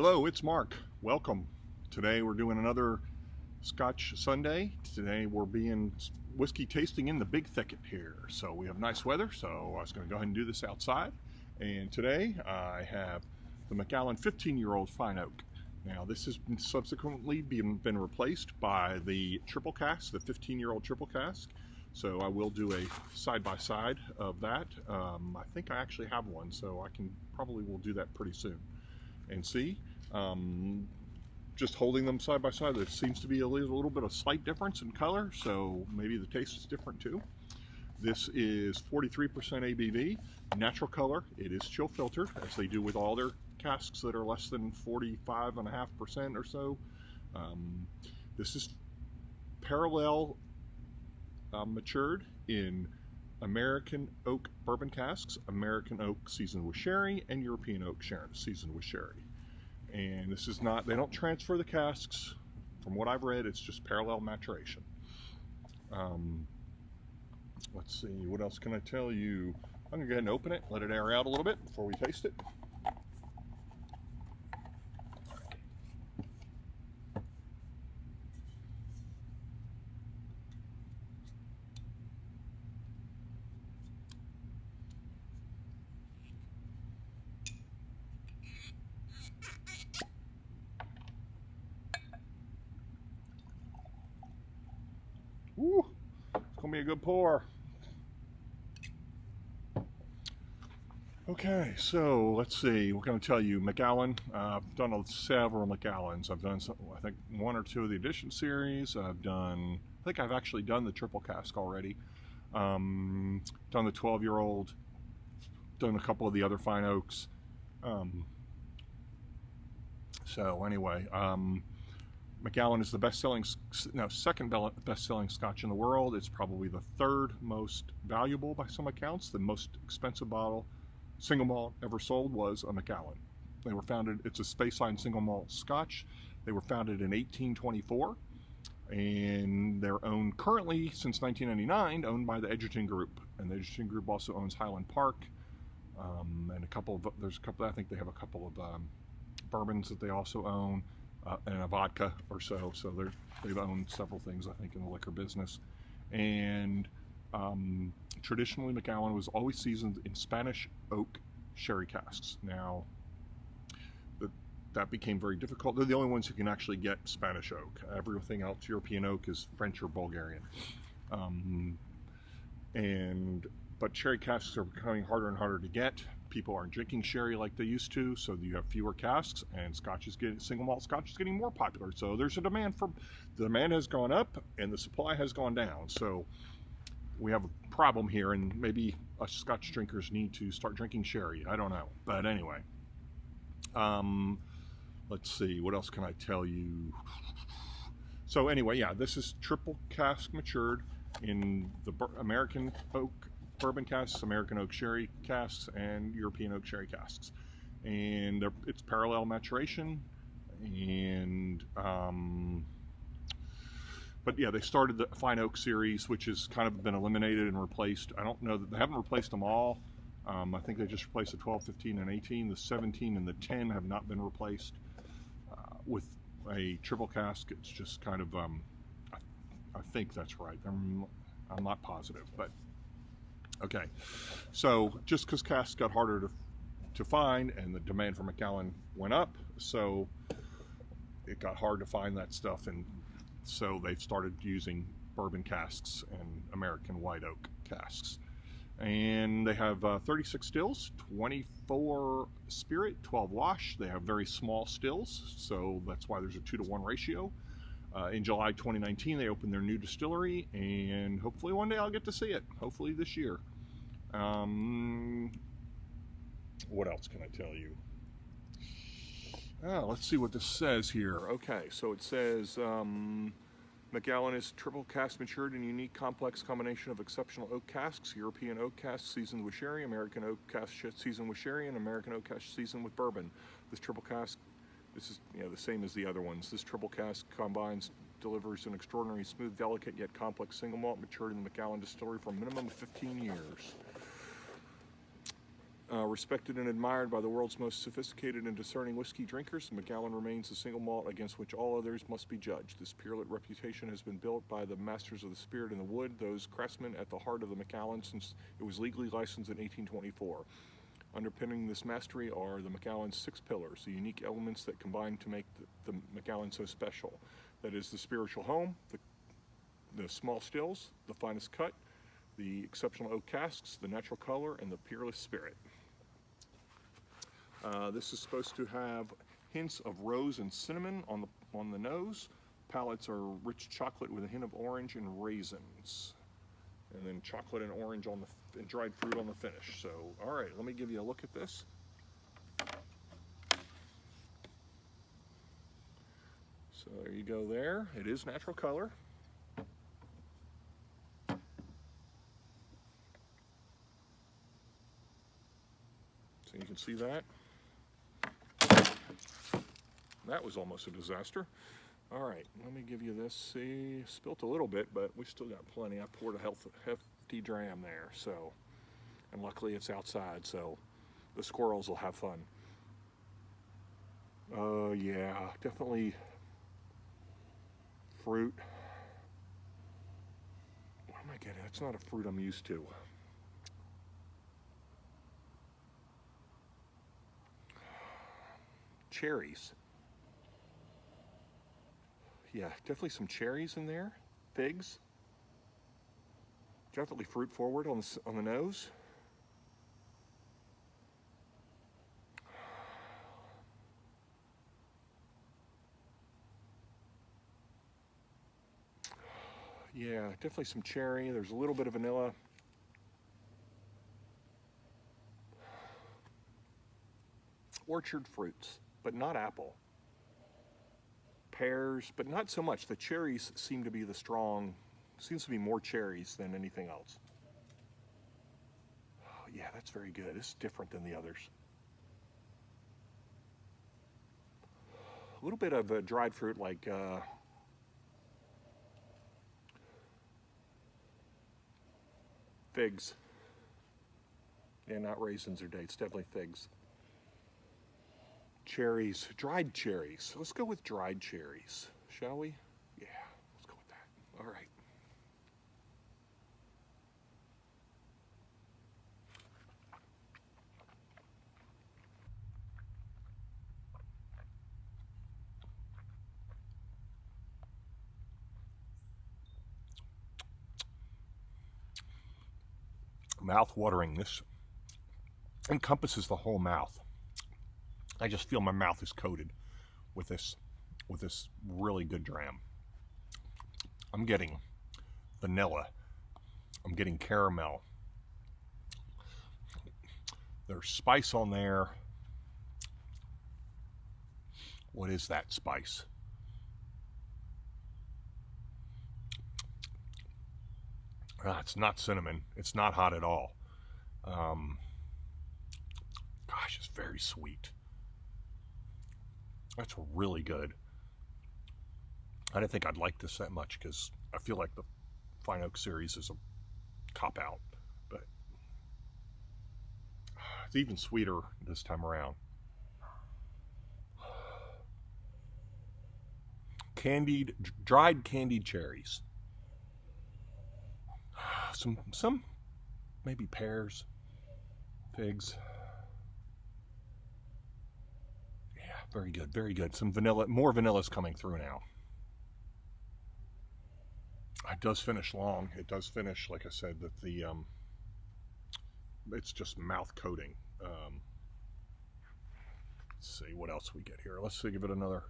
Hello, it's Mark. Welcome. Today we're doing another Scotch Sunday. Today we're being whiskey tasting in the big thicket here. So we have nice weather, so I was going to go ahead and do this outside. And today I have the Macallan 15-year-old fine oak. Now this has been subsequently been replaced by the triple cask, the 15-year-old triple cask. So I will do a side-by-side of that. I think I actually have one, so I will do that pretty soon. And see, just holding them side by side, there seems to be a little bit of slight difference in color, so maybe the taste is different too. This is 43% ABV, natural color. It is chill filtered, as they do with all their casks that are less than 45.5% or so. This is parallel matured in American oak bourbon casks, American oak seasoned with sherry, and European oak seasoned with sherry. And this is not, they don't transfer the casks. From what I've read, it's just parallel maturation. Let's see, what else can I tell you? I'm gonna go ahead and open it, let it air out a little bit before we taste it. Woo, it's gonna be a good pour. Okay, so let's see. We're going to tell you Macallan. I've done several Macallans. I've done some, I think 1 or 2 of the edition series. I think I've actually done the triple cask already. Done the 12-year-old. Done a couple of the other fine oaks. So anyway, Macallan is the second best-selling Scotch in the world. It's probably the 3rd most valuable by some accounts. The most expensive bottle, single malt, ever sold was a Macallan. They were founded, it's a Speyside single malt Scotch. They were founded in 1824, and they're owned currently since 1999, owned by the Edgerton Group. And the Edgerton Group also owns Highland Park, and I think they have a couple of bourbons that they also own. And a vodka or so. So they've owned several things, I think, in the liquor business. And traditionally, Macallan was always seasoned in Spanish oak sherry casks. Now, that became very difficult. They're the only ones who can actually get Spanish oak. Everything else, European oak, is French or Bulgarian. But sherry casks are becoming harder and harder to get. People aren't drinking sherry like they used to, so you have fewer casks, and single malt Scotch is getting more popular. So there's the demand has gone up and the supply has gone down. So we have a problem here, and maybe us Scotch drinkers need to start drinking sherry. I don't know, but anyway. Let's see, what else can I tell you? So anyway, yeah, this is triple cask matured in the American oak bourbon casks, American oak sherry casks, and European oak sherry casks. And it's parallel maturation. And but yeah, they started the fine oak series, which has kind of been eliminated and replaced. I don't know that they haven't replaced them all. I think they just replaced the 12, 15, and 18. The 17 and the 10 have not been replaced with a triple cask. It's just kind of I think that's right. I'm not positive, but okay. So just because casks got harder to find and the demand for Macallan went up, so it got hard to find that stuff, and so they've started using bourbon casks and American white oak casks. And they have 36 stills, 24 spirit, 12 wash. They have very small stills, so that's why there's a 2-to-1 ratio. In July 2019, they opened their new distillery, and hopefully one day I'll get to see it. Hopefully this year. What else can I tell you? Let's see what this says here. Okay, so it says Macallan is triple cask matured in a unique complex combination of exceptional oak casks, European oak casks seasoned with sherry, American oak cask seasoned with sherry, and American oak cask seasoned with bourbon. This triple cask, this is the same as the other ones. This triple cask delivers an extraordinary smooth, delicate, yet complex single malt matured in the Macallan distillery for a minimum of 15 years. Respected and admired by the world's most sophisticated and discerning whiskey drinkers, Macallan remains the single malt against which all others must be judged. This peerless reputation has been built by the masters of the spirit and the wood, those craftsmen at the heart of the Macallan since it was legally licensed in 1824. Underpinning this mastery are the Macallan's 6 pillars, the unique elements that combine to make the Macallan so special. That is the spiritual home, the small stills, the finest cut, the exceptional oak casks, the natural color, and the peerless spirit. This is supposed to have hints of rose and cinnamon on the nose. Palates are rich chocolate with a hint of orange and raisins. And then chocolate and orange and dried fruit on the finish. So, all right, let me give you a look at this. So there you go there. It is natural color. So you can see that. That was almost a disaster. All right, let me give you this. See, spilt a little bit, but we still got plenty. I poured a hefty dram there, so, and luckily it's outside, so the squirrels will have fun. Yeah, definitely fruit. What am I getting? That's not a fruit I'm used to. Cherries. Yeah, definitely some cherries in there. Figs. Definitely fruit forward on the nose. Yeah, definitely some cherry. There's a little bit of vanilla. Orchard fruits, but not apple. Pears, but not so much. The cherries seem to be seems to be more cherries than anything else. Oh, yeah, that's very good. It's different than the others. A little bit of dried fruit like figs. Yeah, not raisins or dates, definitely figs. Cherries, dried cherries. Let's go with dried cherries, shall we? Yeah, let's go with that. All right. Mouth-watering. This encompasses the whole mouth. I just feel my mouth is coated with this really good dram. I'm getting vanilla. I'm getting caramel. There's spice on there. What is that spice? It's not cinnamon. It's not hot at all. Gosh, it's very sweet. That's really good. I didn't think I'd like this that much because I feel like the Fine Oak series is a cop-out, but it's even sweeter this time around. Dried candied cherries. Some maybe pears, figs. Yeah, very good, very good. Some vanilla, more vanilla's coming through now. It does finish long. It does finish, like I said, that it's just mouth coating. Let's see what else we get here. Let's see, give it another.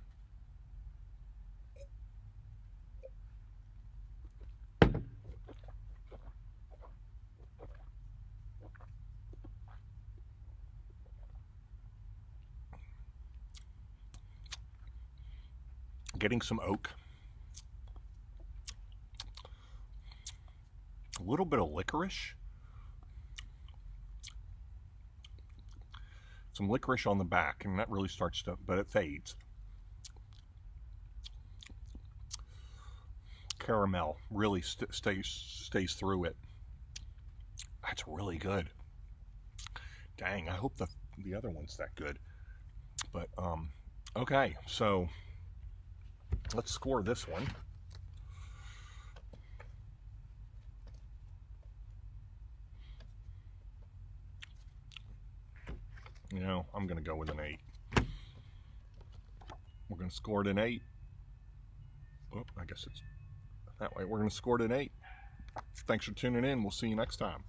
Getting some oak. A little bit of licorice. Some licorice on the back, and that really starts to, but it fades. Caramel really stays through it. That's really good. Dang, I hope the other one's that good. But, okay, so let's score this one. You know, I'm going to go with an 8. We're going to score it an 8. Oh, I guess it's that way. We're going to score it an 8. Thanks for tuning in. We'll see you next time.